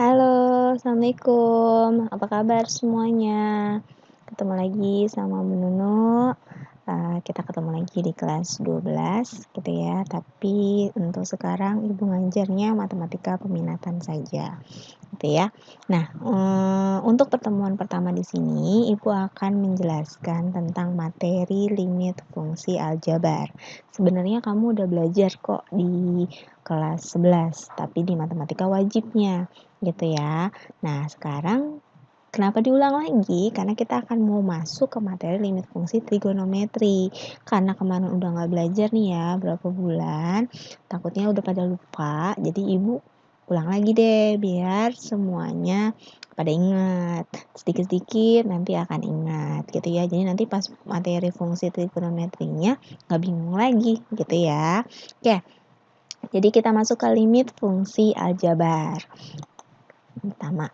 Halo, assalamualaikum. Apa kabar semuanya? Ketemu lagi sama Bu Nunu. Kita ketemu lagi di kelas 12 gitu ya. Tapi untuk sekarang Ibu ngajarnya matematika peminatan saja, gitu ya. Nah, untuk pertemuan pertama di sini Ibu akan menjelaskan tentang materi limit fungsi aljabar. Sebenarnya kamu udah belajar kok di kelas 11, tapi di matematika wajibnya gitu ya. Nah, sekarang kenapa diulang lagi? Karena kita akan mau masuk ke materi limit fungsi trigonometri. Karena kemarin udah nggak belajar nih ya, berapa bulan, takutnya udah pada lupa. Jadi Ibu ulang lagi deh, biar semuanya pada ingat. Sedikit-sedikit nanti akan ingat gitu ya. Jadi nanti pas materi fungsi trigonometrinya nggak bingung lagi gitu ya. Oke, jadi kita masuk ke limit fungsi aljabar. Pertama,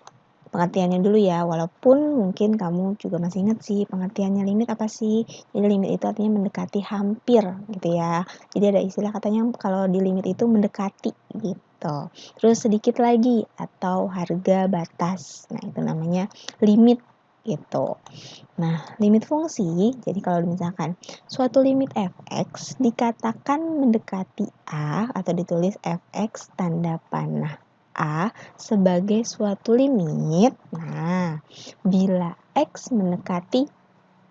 pengertiannya dulu ya, walaupun mungkin kamu juga masih ingat sih pengertiannya limit apa sih. Jadi limit itu artinya mendekati hampir gitu ya. Jadi ada istilah katanya kalau di limit itu mendekati gitu. Terus sedikit lagi atau harga batas. Nah, itu namanya limit gitu. Nah, limit fungsi, jadi kalau misalkan suatu limit fx dikatakan mendekati A atau ditulis fx tanda panah A sebagai suatu limit. Nah, bila X mendekati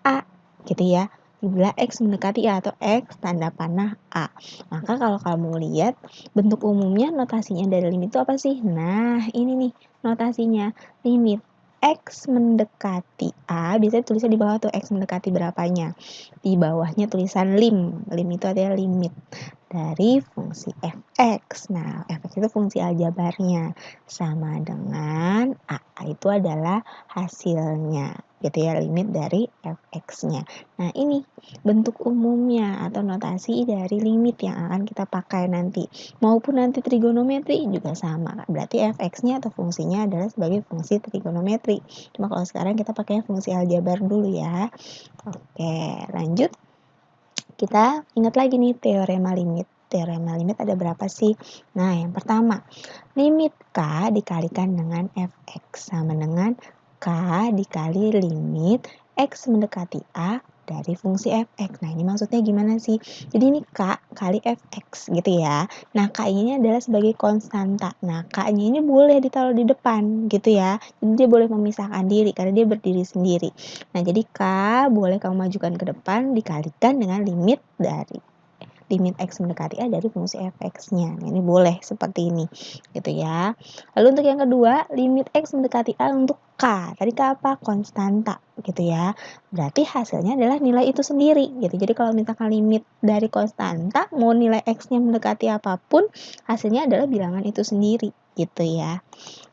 A gitu ya. Bila X mendekati A atau X tanda panah A. Maka kalau kamu lihat bentuk umumnya notasinya dari limit itu apa sih? Nah, ini nih notasinya. Limit X mendekati A, biasanya tulisnya di bawah tuh X mendekati berapanya. Di bawahnya tulisan lim. Lim itu adalah limit dari fungsi fx. Nah, fx itu fungsi aljabarnya sama dengan a itu adalah hasilnya, gitu ya, limit dari fx-nya. Nah, ini bentuk umumnya atau notasi dari limit yang akan kita pakai nanti. Maupun nanti trigonometri juga sama. Berarti fx-nya atau fungsinya adalah sebagai fungsi trigonometri. Cuma kalau sekarang kita pakai fungsi aljabar dulu ya. Oke, lanjut. Kita ingat lagi nih teorema limit. Teorema limit ada berapa sih? Nah, yang pertama, limit K dikalikan dengan fx sama dengan K dikali limit X mendekati A dari fungsi fx. Nah, ini maksudnya gimana sih? Jadi ini K kali fx gitu ya. Nah, K ini adalah sebagai konstanta. Nah, K-nya ini boleh ditaruh di depan gitu ya. Jadi dia boleh memisahkan diri karena dia berdiri sendiri. Nah, jadi K boleh kamu majukan ke depan dikalikan dengan limit X mendekati A dari fungsi fx-nya. Nah, ini boleh seperti ini gitu ya. Lalu untuk yang kedua, limit X mendekati A untuk K. Tadi K apa? Konstanta gitu ya. Berarti hasilnya adalah nilai itu sendiri gitu. Jadi kalau misalkan limit dari konstanta mau nilai X-nya mendekati apapun, hasilnya adalah bilangan itu sendiri gitu ya.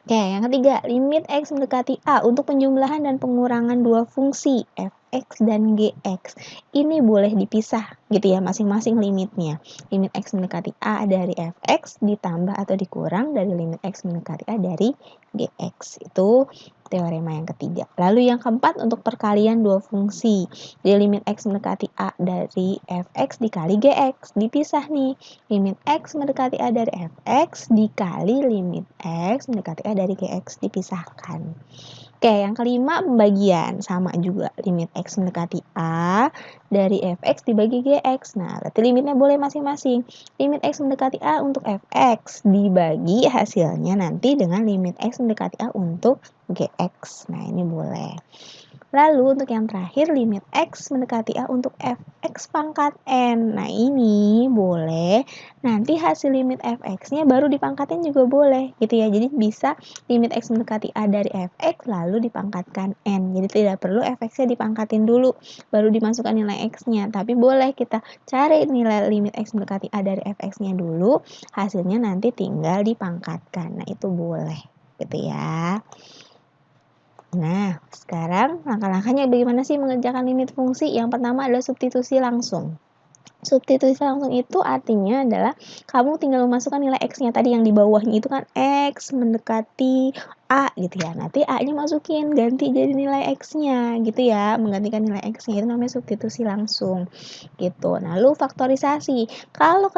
Oke, yang ketiga, limit X mendekati A untuk penjumlahan dan pengurangan dua fungsi fx dan gx. Ini boleh dipisah gitu ya, masing-masing limitnya. Limit X mendekati A dari fx ditambah atau dikurang dari limit X mendekati A dari gx. Itu teorema yang ketiga. Lalu yang keempat untuk perkalian dua fungsi. Jadi limit X mendekati A dari fx dikali gx. Dipisah nih. Limit X mendekati A dari fx dikali limit X mendekati A dari gx dipisahkan. Oke, yang kelima pembagian. Sama juga limit X mendekati A dari fx dibagi gx. Nah, berarti limitnya boleh masing-masing. Limit X mendekati A untuk fx dibagi hasilnya nanti dengan limit X mendekati A untuk gx. Nah, ini boleh. Lalu untuk yang terakhir limit X mendekati A untuk fx pangkat N. Nah, ini boleh nanti hasil limit fx-nya baru dipangkatin juga boleh gitu ya. Jadi bisa limit X mendekati A dari fx lalu dipangkatkan N. Jadi tidak perlu fx-nya dipangkatin dulu baru dimasukkan nilai X-nya. Tapi boleh kita cari nilai limit X mendekati A dari fx-nya dulu, hasilnya nanti tinggal dipangkatkan. Nah, itu boleh gitu ya. Nah, sekarang langkah-langkahnya bagaimana sih mengerjakan limit fungsi? Yang pertama adalah substitusi langsung. Substitusi langsung itu artinya adalah kamu tinggal memasukkan nilai X-nya tadi yang di bawahnya itu kan X mendekati A gitu ya. Nanti A-nya masukin, ganti jadi nilai X-nya gitu ya. Menggantikan nilai X-nya itu namanya substitusi langsung gitu. Nah, lalu faktorisasi. Kalau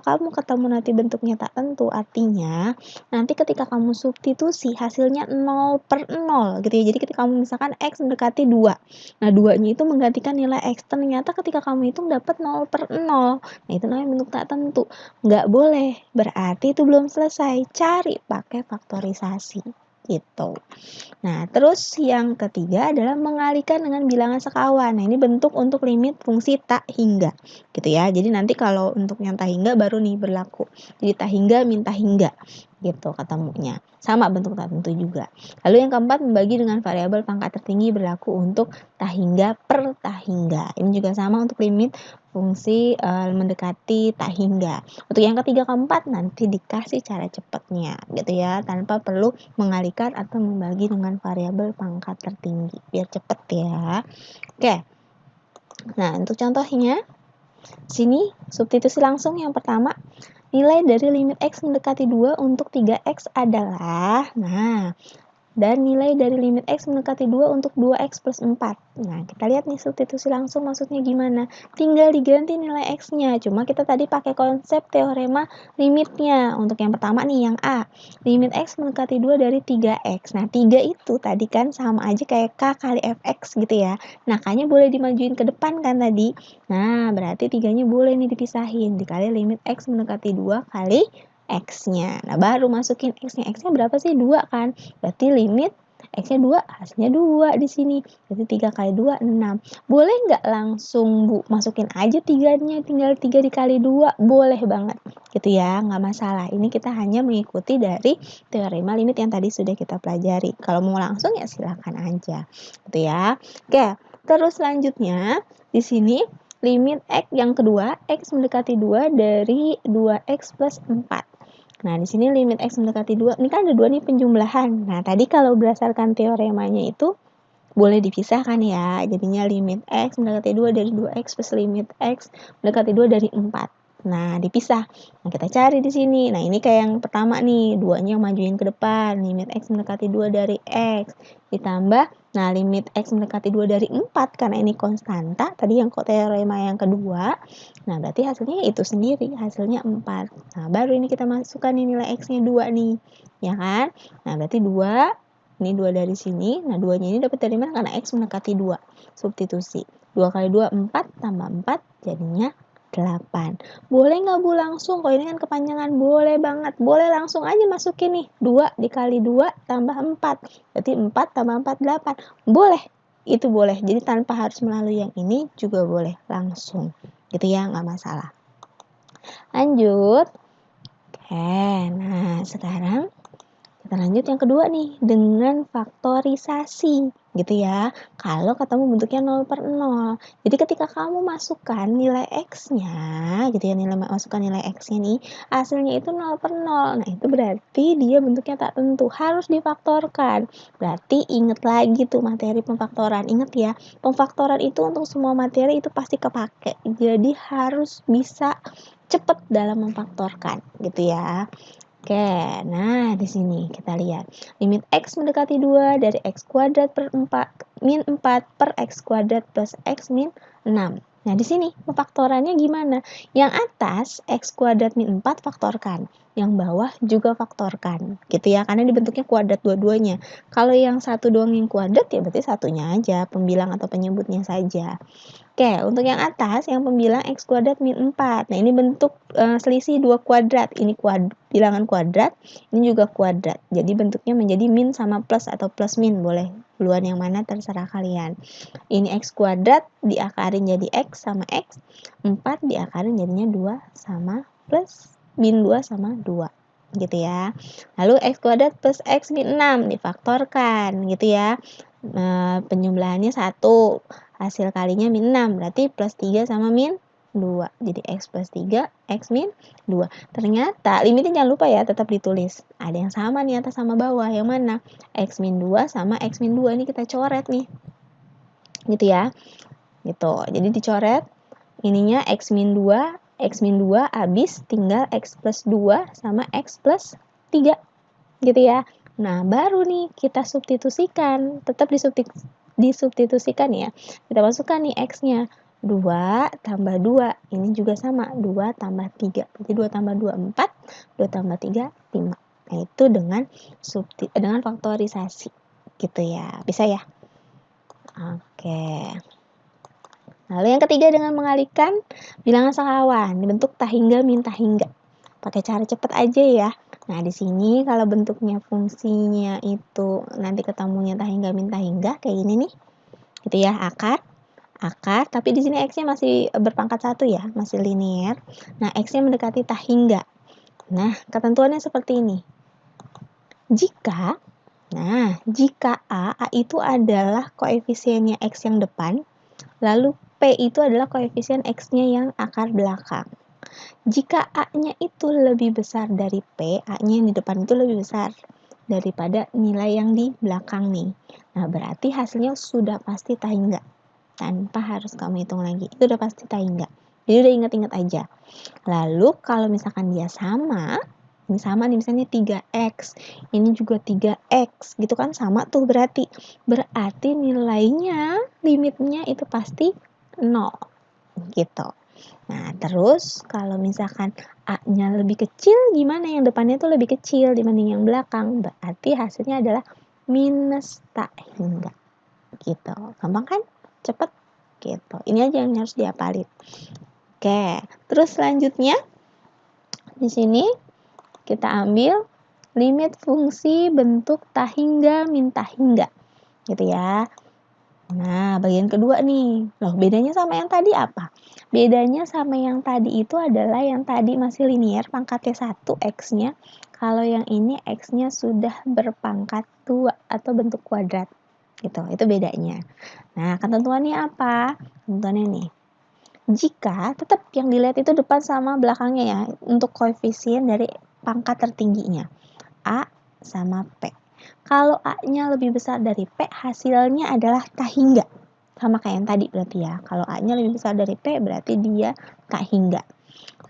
kamu ketemu nanti bentuknya tak tentu, artinya nanti ketika kamu substitusi hasilnya 0/0 gitu ya. Jadi ketika kamu misalkan X mendekati 2. Nah, 2-nya itu menggantikan nilai X. Ternyata ketika kamu hitung dapat 0/0. Nah, itu namanya bentuk tak tentu. Nggak boleh. Berarti itu belum selesai. Cari pakai faktorisasi gitu. Nah, terus yang ketiga adalah mengalihkan dengan bilangan sekawan. Nah, ini bentuk untuk limit fungsi tak hingga gitu ya. Jadi nanti kalau untuk yang tak hingga baru nih berlaku. Jadi tak hingga minta hingga gitu ketemunya. Sama bentuk tak tentu juga. Lalu yang keempat, membagi dengan variabel pangkat tertinggi berlaku untuk tak hingga per tak hingga. Ini juga sama untuk limit fungsi mendekati tak hingga. Untuk yang ketiga keempat nanti dikasih cara cepatnya gitu ya, tanpa perlu mengalihkan atau membagi dengan variabel pangkat tertinggi biar cepet ya. Oke. Nah, untuk contohnya sini substitusi langsung yang pertama, nilai dari limit X mendekati 2 untuk 3X adalah, nah, dan nilai dari limit X mendekati 2 untuk 2X plus 4. Nah, kita lihat nih substitusi langsung maksudnya gimana. Tinggal diganti nilai X-nya. Cuma kita tadi pakai konsep teorema limitnya. Untuk yang pertama nih, yang A. Limit X mendekati 2 dari 3X. Nah, 3 itu tadi kan sama aja kayak K kali Fx gitu ya. Nah, K-nya boleh dimajuin ke depan kan tadi. Nah, berarti 3-nya boleh nih dipisahin. Dikali limit X mendekati 2 kali X-nya. Nah, baru masukin X-nya. X-nya berapa sih? 2 kan? Berarti limit X-nya 2, hasilnya 2 di sini. Berarti 3 kali 2, 6. Boleh nggak langsung, Bu? Masukin aja 3-nya, tinggal 3 dikali 2. Boleh banget. Gitu ya, nggak masalah. Ini kita hanya mengikuti dari teorema limit yang tadi sudah kita pelajari. Kalau mau langsung ya silakan aja. Gitu ya. Oke, terus selanjutnya di sini limit X yang kedua, X mendekati 2 dari 2X plus 4. Nah, di sini limit X mendekati 2, ini kan ada 2 nih penjumlahan. Nah, tadi kalau berdasarkan teoremanya itu boleh dipisahkan ya. Jadinya limit X mendekati 2 dari 2X plus limit X mendekati 2 dari 4. Nah, dipisah. Nah, kita cari di sini. Nah, ini kayak yang pertama nih, 2-nya majuin ke depan. Limit X mendekati 2 dari X. Ditambah, nah limit X mendekati 2 dari 4, karena ini konstanta. Tadi yang teorema yang kedua. Nah, berarti hasilnya itu sendiri. Hasilnya 4. Nah, baru ini kita masukkan nih nilai X-nya 2 nih. Ya kan? Nah, berarti 2. Ini 2 dari sini. Nah, 2-nya ini dapat dari mana? Karena X mendekati 2. Substitusi. 2 kali 2, 4. Tambah 4. Jadinya 8. Boleh nggak, Bu, langsung? Kalau ini kan kepanjangan. Boleh banget. Boleh langsung aja masukin nih. 2 dikali 2 tambah 4. Berarti 4 tambah 4, 8. Boleh. Itu boleh. Jadi tanpa harus melalui yang ini juga boleh. Langsung. Gitu ya, nggak masalah. Lanjut. Oke, nah sekarang kita lanjut yang kedua nih, dengan faktorisasi gitu ya. Kalau ketemu bentuknya 0/0. Jadi ketika kamu masukkan nilai X-nya gitu ya, masukkan nilai X-nya nih, hasilnya itu 0/0. Nah, itu berarti dia bentuknya tak tentu, harus difaktorkan. Berarti ingat lagi tuh materi pemfaktoran. Ingat ya, pemfaktoran itu untuk semua materi itu pasti kepake. Jadi harus bisa cepat dalam memfaktorkan gitu ya. Oke, nah di sini kita lihat limit X mendekati 2 dari X kuadrat per 4 min 4 per X kuadrat plus X min 6. Nah, di sini pemfaktorannya gimana? Yang atas X kuadrat min 4 faktorkan, yang bawah juga faktorkan, gitu ya, karena dibentuknya kuadrat dua-duanya. Kalau yang satu doang yang kuadrat ya berarti satunya aja, pembilang atau penyebutnya saja. Oke, untuk yang atas, yang pembilang X kuadrat min 4. Nah, ini bentuk selisih 2 kuadrat. Ini bilangan kuadrat, ini juga kuadrat. Jadi bentuknya menjadi min sama plus atau plus min. Boleh duluan yang mana terserah kalian. Ini X kuadrat diakarin jadi X sama X. 4 diakarin jadinya 2 sama plus min 2 sama 2. Gitu ya. Lalu X kuadrat plus X min 6 difaktorkan gitu ya. Penjumlahannya 1. Hasil kalinya min 6, berarti plus 3 sama min 2. Jadi X plus 3, X min 2. Ternyata limitnya jangan lupa ya, tetap ditulis. Ada yang sama nih atas sama bawah. Yang mana? X min 2 sama X min 2. Ini kita coret nih. Gitu ya. Gitu. Jadi dicoret. Ininya X min 2, X min 2 habis tinggal X plus 2 sama X plus 3. Gitu ya. Nah, baru nih kita substitusikan, tetap disubstitusikan ya. Kita masukkan nih X-nya. 2 tambah 2, ini juga sama, 2 tambah 3. Berarti 2 tambah 2, 4, 2 tambah 3, 5. Nah, itu dengan faktorisasi. Gitu ya, bisa ya? Oke. Lalu yang ketiga dengan mengalihkan bilangan sekawan, dibentuk tahingga min tahingga. Pakai cara cepat aja ya. Nah, di sini kalau bentuknya fungsinya itu nanti ketemunya tahingga min tahingga kayak gini nih. Gitu ya, akar, tapi di sini X-nya masih berpangkat 1 ya, masih linear. Nah, X-nya mendekati tahingga. Nah, ketentuannya seperti ini. Jika A itu adalah koefisiennya X yang depan, lalu P itu adalah koefisien X-nya yang akar belakang. Jika A-nya itu lebih besar dari P, A-nya yang di depan itu lebih besar daripada nilai yang di belakang nih. Nah, berarti hasilnya sudah pasti tahingga. Tanpa harus kamu hitung lagi. Itu udah pasti tahingga. Jadi udah ingat-ingat aja. Lalu kalau misalkan dia sama, ini sama nih misalnya 3X, ini juga 3X, gitu kan sama tuh berarti. Berarti nilainya, limitnya itu pasti 0, gitu. Nah, terus kalau misalkan A-nya lebih kecil, gimana? Yang depannya itu lebih kecil dibanding yang belakang. Berarti hasilnya adalah minus tahingga. Gitu. Gampang kan? Cepet. Gitu. Ini aja yang harus dihafalin. Oke. Terus selanjutnya, di sini kita ambil limit fungsi bentuk tahingga min tahingga. Gitu ya. Nah, bagian kedua nih. Loh, bedanya sama yang tadi apa? Bedanya sama yang tadi itu adalah yang tadi masih linear, pangkatnya 1 X-nya. Kalau yang ini X-nya sudah berpangkat 2 atau bentuk kuadrat. Gitu, itu bedanya. Nah, ketentuannya apa? Ketentuannya nih. Jika tetap yang dilihat itu depan sama belakangnya ya, untuk koefisien dari pangkat tertingginya. A sama P. Kalau A-nya lebih besar dari P, hasilnya adalah tahingga. Sama kayak yang tadi berarti ya. Kalau A-nya lebih besar dari P, berarti dia tahingga.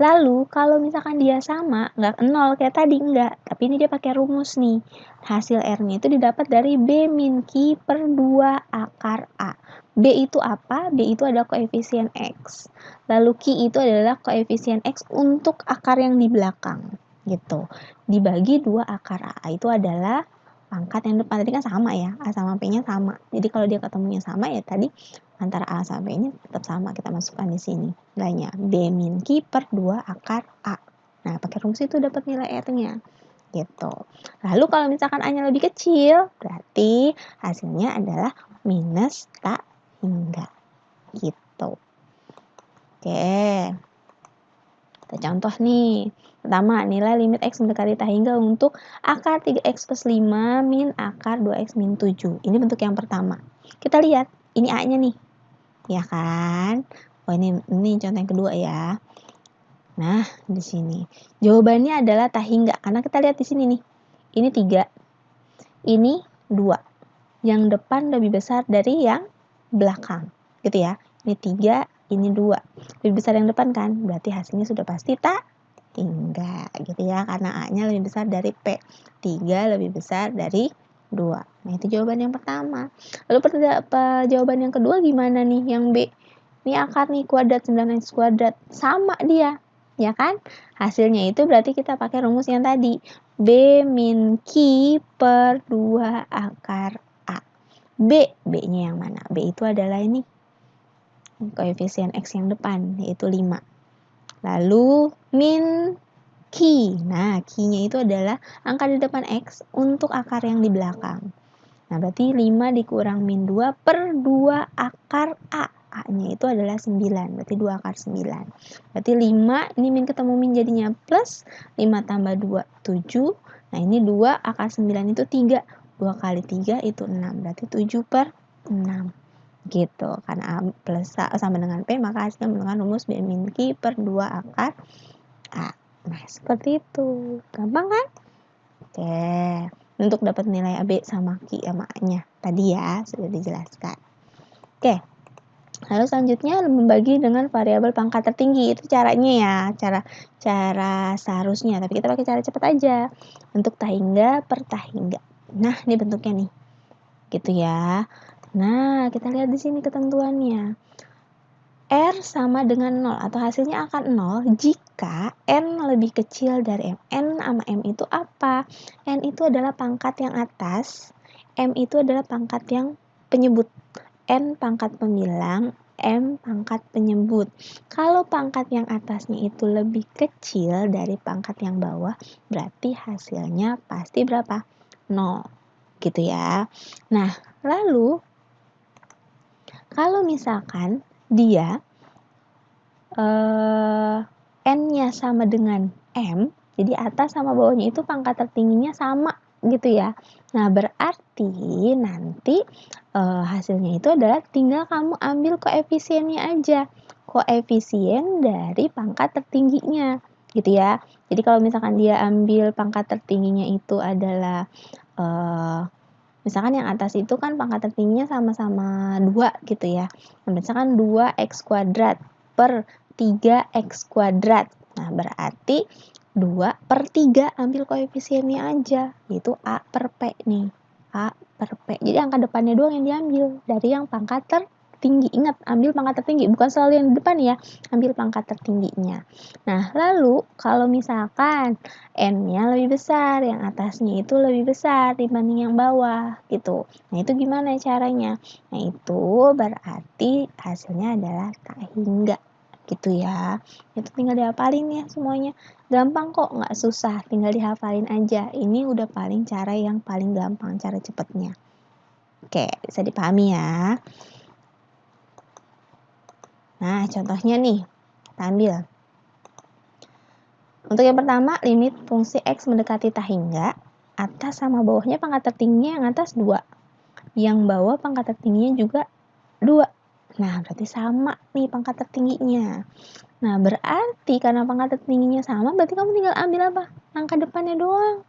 Lalu, kalau misalkan dia sama, nggak 0 kayak tadi, enggak. Tapi ini dia pakai rumus nih. Hasil R-nya itu didapat dari B min Q per 2 akar A. B itu apa? B itu adalah koefisien X. Lalu Q itu adalah koefisien X untuk akar yang di belakang. Gitu. Dibagi 2 akar A. Itu adalah pangkat yang depan. Tadi kan sama ya. A sama P-nya sama. Jadi kalau dia ketemunya sama ya tadi antara A sama B-nya tetap sama. Kita masukkan di sini. Nilainya B min Q per 2 akar A. Nah, pakai rumus itu dapat nilai R-nya. Gitu. Lalu kalau misalkan A-nya lebih kecil, berarti hasilnya adalah minus tahingga. Gitu. Oke. Kita contoh nih. Pertama, nilai limit X mendekati tahingga untuk akar 3X plus 5 min akar 2X min 7. Ini bentuk yang pertama. Kita lihat, ini A-nya nih. Ya kan? Oh, ini contoh yang kedua ya. Nah, di sini. Jawabannya adalah tahingga. Karena kita lihat di sini nih. Ini 3. Ini 2. Yang depan lebih besar dari yang belakang. Gitu ya. Ini 3, ini 2. Lebih besar yang depan kan? Berarti hasilnya sudah pasti tahingga. Gitu ya. Karena A-nya lebih besar dari P. 3 lebih besar dari 2. Nah, itu jawaban yang pertama. Lalu jawaban yang kedua gimana nih? Yang B. Ini akar nih kuadrat 9x kuadrat. Sama dia. Ya kan? Hasilnya itu berarti kita pakai rumus yang tadi. B min Q per 2 akar A. B-nya yang mana? B itu adalah ini. Koefisien X yang depan, yaitu 5. Lalu min Q. Nah, Q-nya itu adalah angka di depan X untuk akar yang di belakang. Nah, berarti 5 dikurang min 2 per 2 akar A. A-nya itu adalah 9, berarti 2 akar 9. Berarti 5, ini min ketemu min jadinya plus, 5 tambah 2, 7. Nah, ini 2 akar 9 itu 3. 2 kali 3 itu 6, berarti 7 per 6. Gitu, karena A plus A sama dengan P, maka hasilnya menggunakan rumus B min Q per 2 akar A. Nah, seperti itu. Gampang kan? Oke. Untuk dapat nilai AB sama Q sama A-nya. Tadi ya, sudah dijelaskan. Oke. Lalu selanjutnya membagi dengan variabel pangkat tertinggi. Itu caranya ya, cara seharusnya. Tapi kita pakai cara cepat aja. Untuk tahingga per tahingga. Nah, ini bentuknya nih. Gitu ya. Nah, kita lihat di sini ketentuannya. R sama dengan 0 atau hasilnya akan 0 jika N lebih kecil dari M. N sama M itu apa? N itu adalah pangkat yang atas, M itu adalah pangkat yang penyebut. N pangkat pembilang, M pangkat penyebut. Kalau pangkat yang atasnya itu lebih kecil dari pangkat yang bawah, berarti hasilnya pasti berapa? 0. Gitu ya. Nah, lalu kalau misalkan dia N-nya sama dengan M, jadi atas sama bawahnya itu pangkat tertingginya sama gitu ya. Nah, berarti nanti hasilnya itu adalah tinggal kamu ambil koefisiennya aja. Koefisien dari pangkat tertingginya gitu ya. Jadi kalau misalkan dia ambil pangkat tertingginya itu adalah misalkan yang atas itu kan pangkat tertingginya sama-sama 2 gitu ya. Nah, misalkan 2x kuadrat per 3x kuadrat. Nah, berarti 2/3 ambil koefisiennya aja, yaitu A per P nih. A per P. Jadi angka depannya doang yang diambil dari yang pangkat tertinggi. Ingat, ambil pangkat tertinggi, bukan selalu yang di depan ya. Ambil pangkat tertingginya. Nah, lalu kalau misalkan N-nya lebih besar, yang atasnya itu lebih besar dibanding yang bawah gitu. Nah, itu gimana caranya? Nah, itu berarti hasilnya adalah tak hingga gitu ya. Itu tinggal dihafalin ya semuanya. Gampang kok, nggak susah, tinggal dihafalin aja. Ini udah paling cara yang paling gampang, cara cepatnya. Oke, bisa dipahami ya. Nah, contohnya nih, kita ambil. Untuk yang pertama, limit fungsi X mendekati tak hingga, atas sama bawahnya pangkat tertingginya yang atas 2. Yang bawah pangkat tertingginya juga 2. Nah, berarti sama nih pangkat tertingginya. Nah, berarti karena pangkat tertingginya sama, berarti kamu tinggal ambil apa? Angka depannya doang.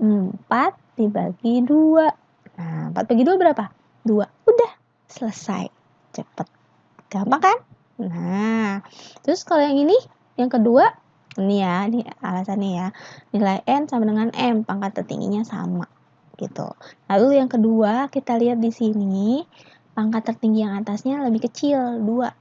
4 dibagi 2. Nah, 4 bagi 2 berapa? 2. Udah, selesai. Cepet. Gampang kan? Nah, terus kalau yang ini, yang kedua, ini ya, ini alasannya ya. Nilai N sama dengan M, pangkat tertingginya sama. Gitu. Lalu yang kedua, kita lihat di sini, pangkat tertinggi yang atasnya lebih kecil, 2.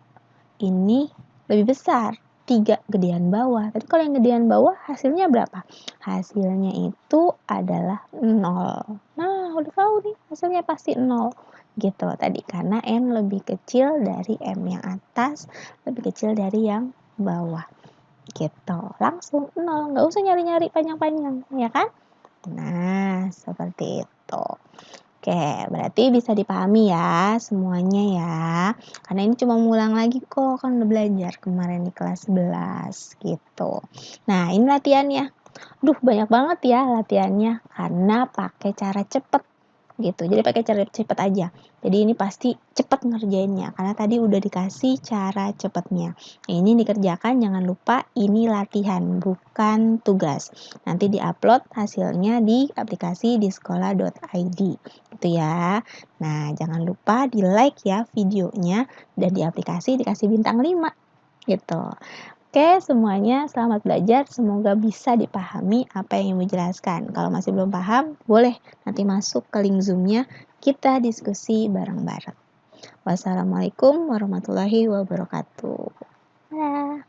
Ini lebih besar, 3 gedean bawah. Tapi kalau yang gedean bawah hasilnya berapa? Hasilnya itu adalah 0. Nah, udah tahu nih, hasilnya pasti 0. Gitu tadi, karena N lebih kecil dari M yang atas, lebih kecil dari yang bawah. Gitu, langsung 0. Nggak usah nyari-nyari panjang-panjang, ya kan? Nah, seperti itu. Oke, berarti bisa dipahami ya semuanya ya. Karena ini cuma ngulang lagi kok, kan udah belajar kemarin di kelas 11 gitu. Nah, ini latihannya. Duh, banyak banget ya latihannya karena pakai cara cepet gitu. Jadi pakai cara cepet aja. Jadi ini pasti cepet ngerjainnya karena tadi udah dikasih cara cepetnya. Nah, ini dikerjakan, jangan lupa ini latihan bukan tugas. Nanti diupload hasilnya di aplikasi di sekolah.id gitu ya. Nah, jangan lupa di like ya videonya dan di aplikasi dikasih bintang 5 gitu. Oke, semuanya selamat belajar. Semoga bisa dipahami apa yang Ibu jelaskan. Kalau masih belum paham, boleh nanti masuk ke link Zoom-nya, kita diskusi bareng-bareng. Wassalamualaikum warahmatullahi wabarakatuh. Dadah.